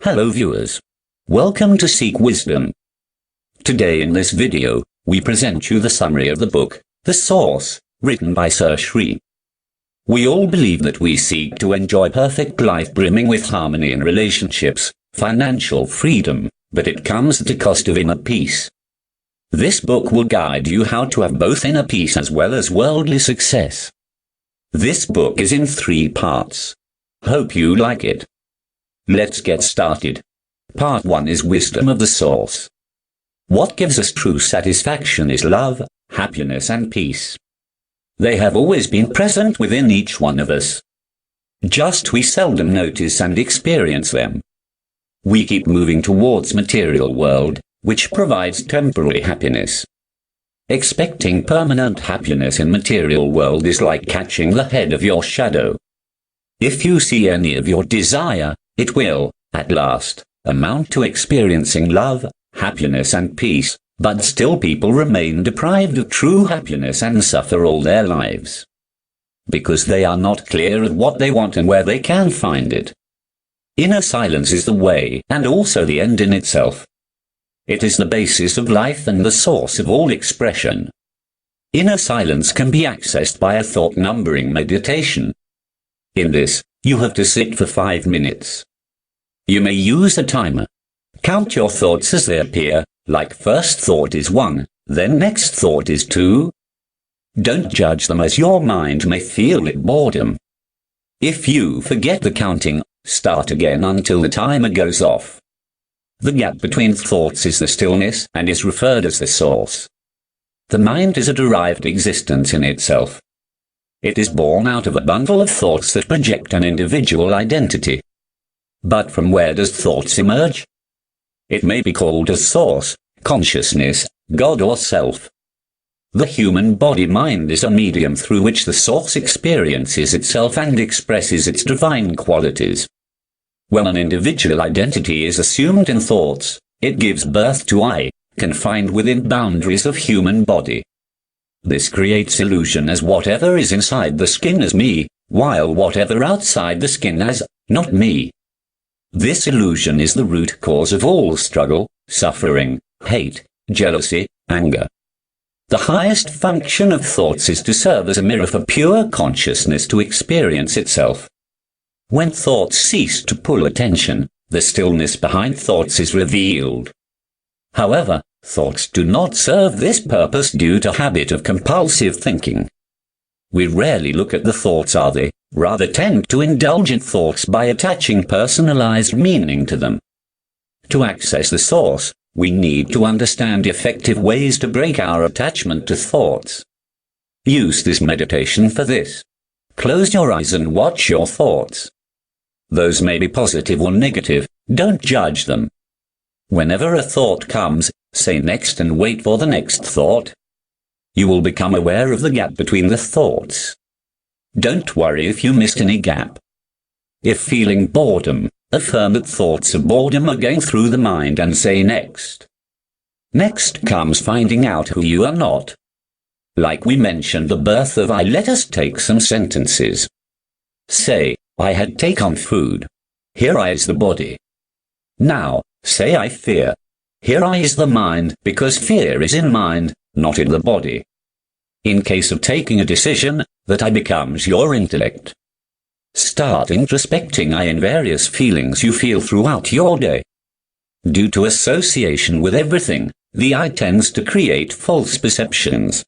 Hello viewers. Welcome to Seek Wisdom. Today in this video, we present you the summary of the book, The Source, written by Sirshree. We all believe that we seek to enjoy perfect life brimming with harmony in relationships, financial freedom, but it comes at the cost of inner peace. This book will guide you how to have both inner peace as well as worldly success. This book is in 3 parts. Hope you like it. Let's get started. Part 1 is Wisdom of the Source. What gives us true satisfaction is love, happiness and peace. They have always been present within each one of us. Just we seldom notice and experience them. We keep moving towards material world, which provides temporary happiness. Expecting permanent happiness in material world is like catching the head of your shadow. If you see any of your desire, it will, at last, amount to experiencing love, happiness and peace, but still people remain deprived of true happiness and suffer all their lives. Because they are not clear of what they want and where they can find it. Inner silence is the way and also the end in itself. It is the basis of life and the source of all expression. Inner silence can be accessed by a thought numbering meditation. In this, you have to sit for 5 minutes. You may use a timer. Count your thoughts as they appear, like first thought is 1, then next thought is 2. Don't judge them as your mind may feel it boredom. If you forget the counting, start again until the timer goes off. The gap between thoughts is the stillness and is referred as the source. The mind is a derived existence in itself. It is born out of a bundle of thoughts that project an individual identity. But from where does thoughts emerge? It may be called a source, consciousness, God or self. The human body-mind is a medium through which the source experiences itself and expresses its divine qualities. When an individual identity is assumed in thoughts, it gives birth to I, confined within boundaries of human body. This creates illusion as whatever is inside the skin as me, while whatever outside the skin as not me. This illusion is the root cause of all struggle, suffering, hate, jealousy, anger. The highest function of thoughts is to serve as a mirror for pure consciousness to experience itself. When thoughts cease to pull attention, the stillness behind thoughts is revealed. However, thoughts do not serve this purpose due to habit of compulsive thinking. We rarely look at the thoughts they rather tend to indulge in thoughts by attaching personalized meaning to them. To access the source, we need to understand effective ways to break our attachment to thoughts. Use this meditation for this. Close your eyes and watch your thoughts. Those may be positive or negative, don't judge them. Whenever a thought comes, say next and wait for the next thought. You will become aware of the gap between the thoughts. Don't worry if you missed any gap. If feeling boredom, affirm that thoughts of boredom are going through the mind and say next. Next comes finding out who you are not. Like we mentioned the birth of I, let us take some sentences. Say, I had taken food. Here I is the body. Now, say I fear. Here I is the mind, because fear is in mind, not in the body. In case of taking a decision, that I becomes your intellect. Start introspecting I in various feelings you feel throughout your day. Due to association with everything, the I tends to create false perceptions.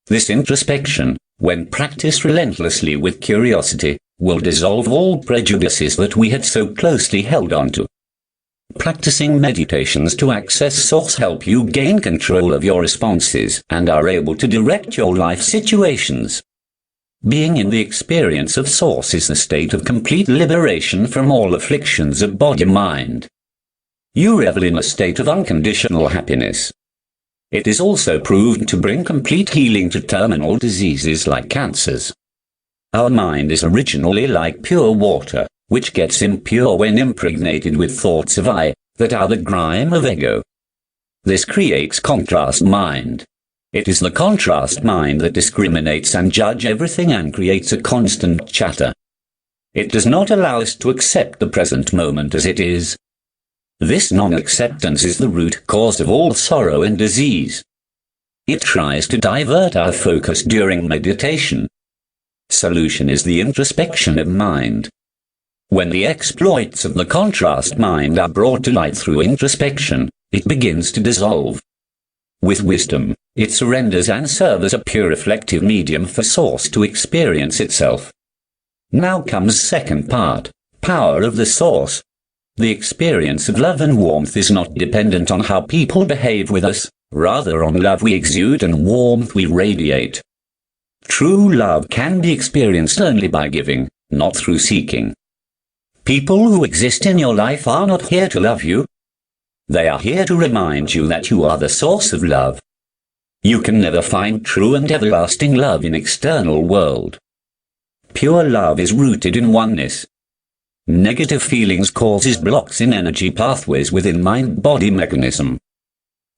This introspection, when practiced relentlessly with curiosity, will dissolve all prejudices that we had so closely held on to. Practicing meditations to access source help you gain control of your responses and are able to direct your life situations. Being in the experience of source is the state of complete liberation from all afflictions of body-mind. You revel in a state of unconditional happiness. It is also proved to bring complete healing to terminal diseases like cancers. Our mind is originally like pure water, which gets impure when impregnated with thoughts of I, that are the grime of ego. This creates contrast mind. It is the contrast mind that discriminates and judges everything and creates a constant chatter. It does not allow us to accept the present moment as it is, This non-acceptance is the root cause of all sorrow and disease. It tries to divert our focus during meditation. Solution is the introspection of mind. When the exploits of the contrast mind are brought to light through introspection, it begins to dissolve. With wisdom, it surrenders and serves as a pure reflective medium for Source to experience itself. Now comes second part, power of the Source. The experience of love and warmth is not dependent on how people behave with us, rather on love we exude and warmth we radiate. True love can be experienced only by giving, not through seeking. People who exist in your life are not here to love you. They are here to remind you that you are the source of love. You can never find true and everlasting love in external world. Pure love is rooted in oneness. Negative feelings causes blocks in energy pathways within mind-body mechanism.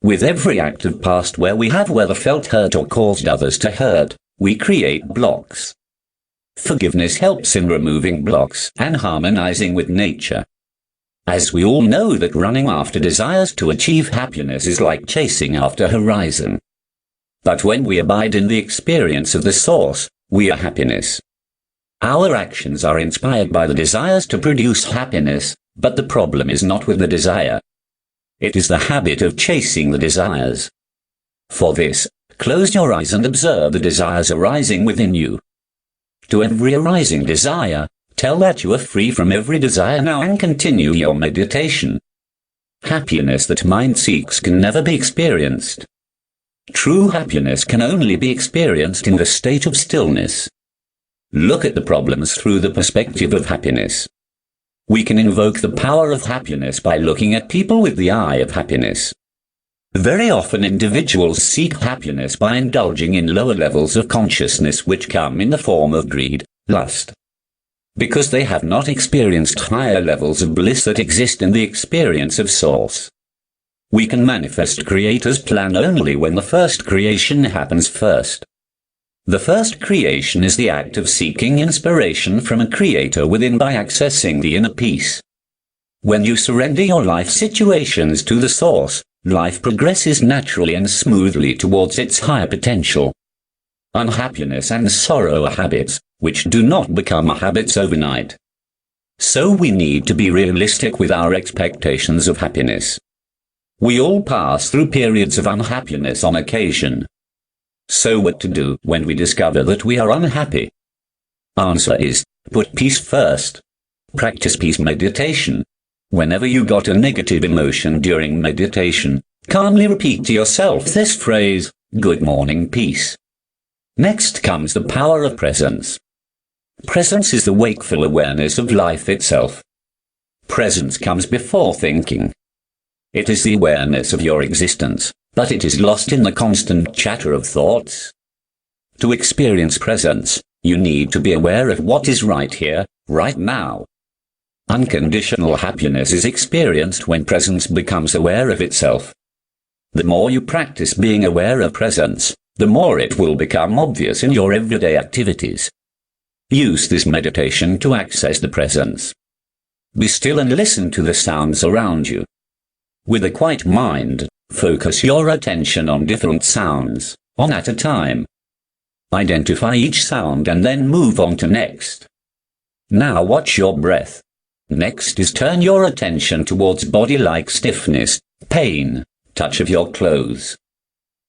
With every act of past where we have whether felt hurt or caused others to hurt, we create blocks. Forgiveness helps in removing blocks and harmonizing with nature. As we all know that running after desires to achieve happiness is like chasing after horizon. But when we abide in the experience of the Source, we are happiness. Our actions are inspired by the desires to produce happiness, but the problem is not with the desire. It is the habit of chasing the desires. For this, close your eyes and observe the desires arising within you. To every arising desire, tell that you are free from every desire now and continue your meditation. Happiness that mind seeks can never be experienced. True happiness can only be experienced in the state of stillness. Look at the problems through the perspective of happiness. We can invoke the power of happiness by looking at people with the eye of happiness. Very often individuals seek happiness by indulging in lower levels of consciousness which come in the form of greed, lust. Because they have not experienced higher levels of bliss that exist in the experience of Source. We can manifest Creator's plan only when the first creation happens first. The first creation is the act of seeking inspiration from a Creator within by accessing the inner peace. When you surrender your life situations to the Source, life progresses naturally and smoothly towards its higher potential. Unhappiness and sorrow are habits, which do not become habits overnight. So we need to be realistic with our expectations of happiness. We all pass through periods of unhappiness on occasion. So what to do when we discover that we are unhappy? Answer is, put peace first. Practice peace meditation. Whenever you got a negative emotion during meditation, calmly repeat to yourself this phrase, "Good morning, peace." Next comes the power of presence. Presence is the wakeful awareness of life itself. Presence comes before thinking. It is the awareness of your existence, but it is lost in the constant chatter of thoughts. To experience presence, you need to be aware of what is right here, right now. Unconditional happiness is experienced when presence becomes aware of itself. The more you practice being aware of presence, the more it will become obvious in your everyday activities. Use this meditation to access the presence. Be still and listen to the sounds around you. With a quiet mind, focus your attention on different sounds, one at a time. Identify each sound and then move on to next. Now watch your breath. Next is turn your attention towards body like stiffness, pain, touch of your clothes.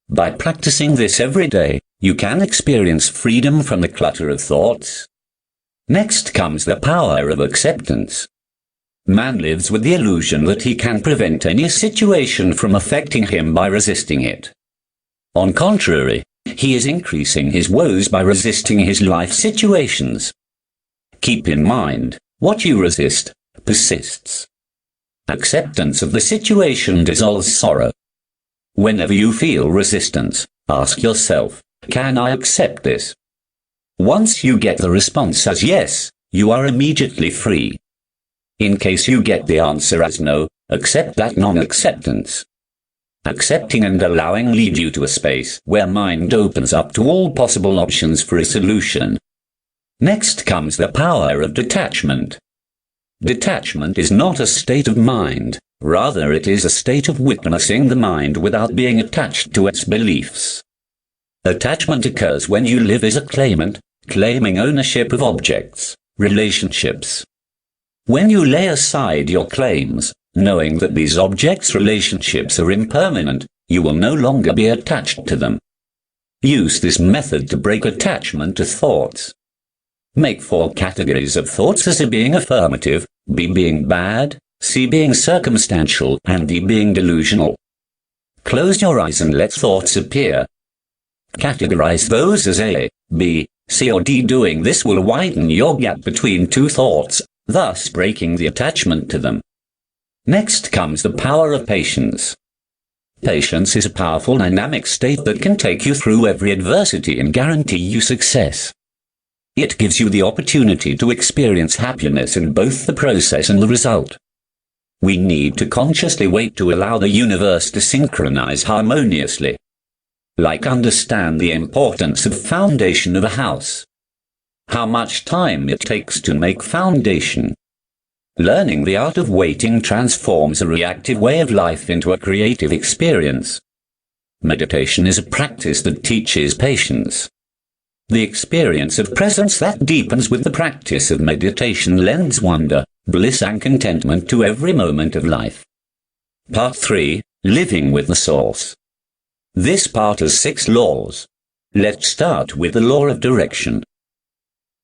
By practicing this every day, you can experience freedom from the clutter of thoughts. Next comes the power of acceptance. Man lives with the illusion that he can prevent any situation from affecting him by resisting it. On contrary, he is increasing his woes by resisting his life situations. Keep in mind, what you resist, persists. Acceptance of the situation dissolves sorrow. Whenever you feel resistance, ask yourself, can I accept this? Once you get the response as yes, you are immediately free. In case you get the answer as no, accept that non-acceptance. Accepting and allowing lead you to a space where mind opens up to all possible options for a solution. Next comes the power of detachment. Detachment is not a state of mind, rather it is a state of witnessing the mind without being attached to its beliefs. Attachment occurs when you live as a claimant, claiming ownership of objects, relationships. When you lay aside your claims, knowing that these objects' relationships are impermanent, you will no longer be attached to them. Use this method to break attachment to thoughts. Make 4 categories of thoughts as A being affirmative, B being bad, C being circumstantial, and D being delusional. Close your eyes and let thoughts appear. Categorize those as A, B, C or D. Doing this will widen your gap between 2 thoughts, thus breaking the attachment to them. Next comes the power of patience. Patience is a powerful dynamic state that can take you through every adversity and guarantee you success. It gives you the opportunity to experience happiness in both the process and the result. We need to consciously wait to allow the universe to synchronize harmoniously. Like understand the importance of foundation of a house. How much time it takes to make foundation. Learning the art of waiting transforms a reactive way of life into a creative experience. Meditation is a practice that teaches patience. The experience of presence that deepens with the practice of meditation lends wonder, bliss and contentment to every moment of life. Part 3. Living with the Source. This part has 6 laws. Let's start with the law of direction.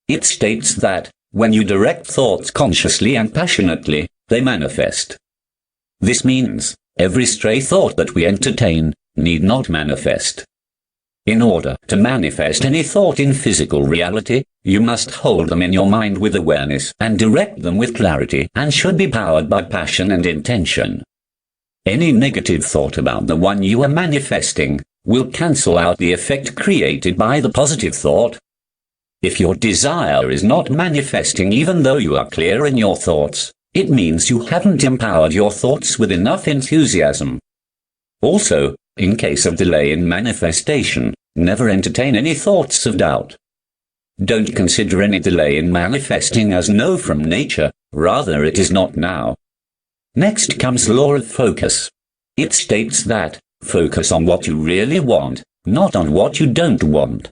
It states that, when you direct thoughts consciously and passionately, they manifest. This means, every stray thought that we entertain need not manifest. In order to manifest any thought in physical reality, you must hold them in your mind with awareness and direct them with clarity and should be powered by passion and intention. Any negative thought about the one you are manifesting will cancel out the effect created by the positive thought. If your desire is not manifesting even though you are clear in your thoughts, it means you haven't empowered your thoughts with enough enthusiasm. Also, in case of delay in manifestation, never entertain any thoughts of doubt. Don't consider any delay in manifesting as no from nature, rather it is not now. Next comes the law of focus. It states that, focus on what you really want, not on what you don't want.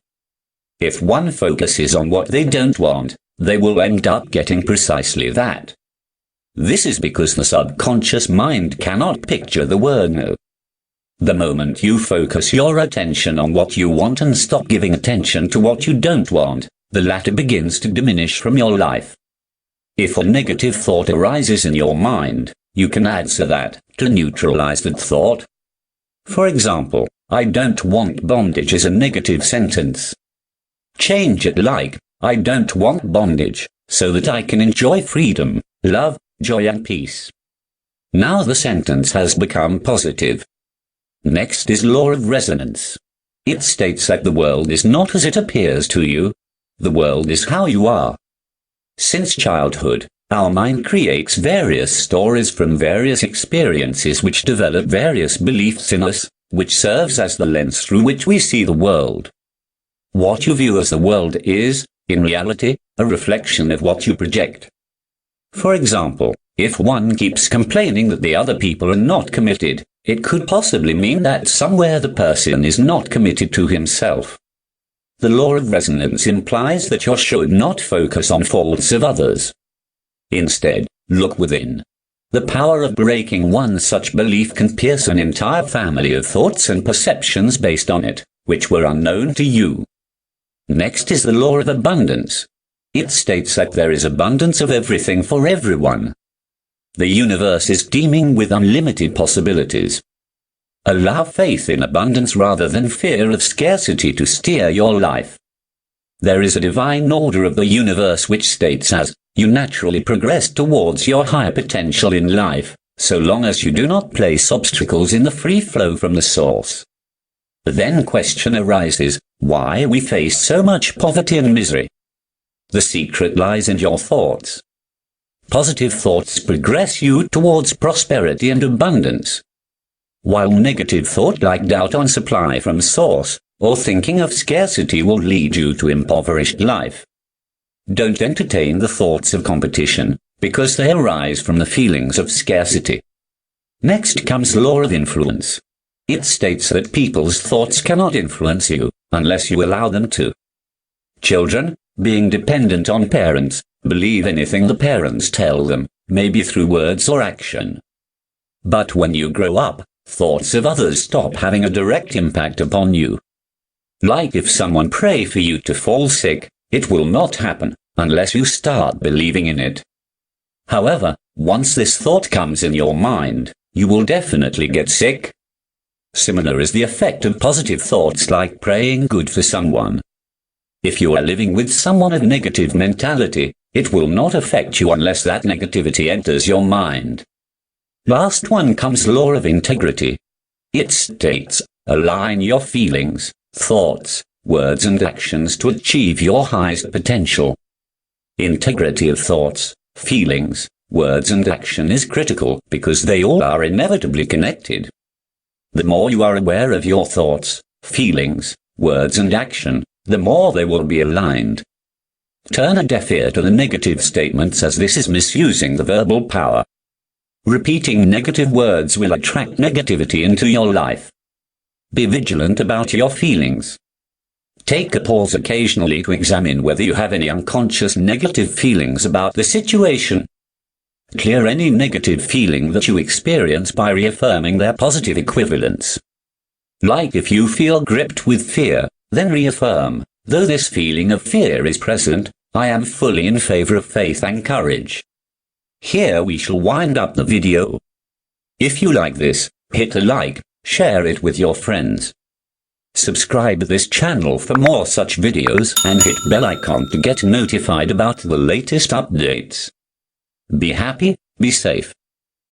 If one focuses on what they don't want, they will end up getting precisely that. This is because the subconscious mind cannot picture the word no. The moment you focus your attention on what you want and stop giving attention to what you don't want, the latter begins to diminish from your life. If a negative thought arises in your mind, you can answer that to neutralize that thought. For example, I don't want bondage is a negative sentence. Change it like, I don't want bondage, so that I can enjoy freedom, love, joy and peace. Now the sentence has become positive. Next is law of resonance. It states that the world is not as it appears to you. The world is how you are. Since childhood, our mind creates various stories from various experiences which develop various beliefs in us, which serves as the lens through which we see the world. What you view as the world is, in reality, a reflection of what you project. For example, if one keeps complaining that the other people are not committed, it could possibly mean that somewhere the person is not committed to himself. The law of resonance implies that you should not focus on faults of others. Instead, look within. The power of breaking one such belief can pierce an entire family of thoughts and perceptions based on it, which were unknown to you. Next is the law of abundance. It states that there is abundance of everything for everyone. The universe is teeming with unlimited possibilities. Allow faith in abundance rather than fear of scarcity to steer your life. There is a divine order of the universe which states as, you naturally progress towards your higher potential in life, so long as you do not place obstacles in the free flow from the source. Then question arises, why we face so much poverty and misery? The secret lies in your thoughts. Positive thoughts progress you towards prosperity and abundance, while negative thought like doubt on supply from source, or thinking of scarcity will lead you to impoverished life. Don't entertain the thoughts of competition, because they arise from the feelings of scarcity. Next comes the law of influence. It states that people's thoughts cannot influence you, unless you allow them to. Children, being dependent on parents, believe anything the parents tell them, maybe through words or action. But when you grow up, thoughts of others stop having a direct impact upon you. Like if someone pray for you to fall sick, it will not happen, unless you start believing in it. However, once this thought comes in your mind, you will definitely get sick. Similar is the effect of positive thoughts like praying good for someone. If you are living with someone of negative mentality, it will not affect you unless that negativity enters your mind. Last one comes the law of integrity. It states, align your feelings, thoughts, words and actions to achieve your highest potential. Integrity of thoughts, feelings, words and action is critical because they all are inevitably connected. The more you are aware of your thoughts, feelings, words and action, the more they will be aligned. Turn a deaf ear to the negative statements, as this is misusing the verbal power. Repeating negative words will attract negativity into your life. Be vigilant about your feelings. Take a pause occasionally to examine whether you have any unconscious negative feelings about the situation. Clear any negative feeling that you experience by reaffirming their positive equivalents. Like if you feel gripped with fear, then reaffirm, though this feeling of fear is present, I am fully in favor of faith and courage. Here we shall wind up the video. If you like this, hit a like, share it with your friends. Subscribe to this channel for more such videos and hit bell icon to get notified about the latest updates. Be happy, be safe.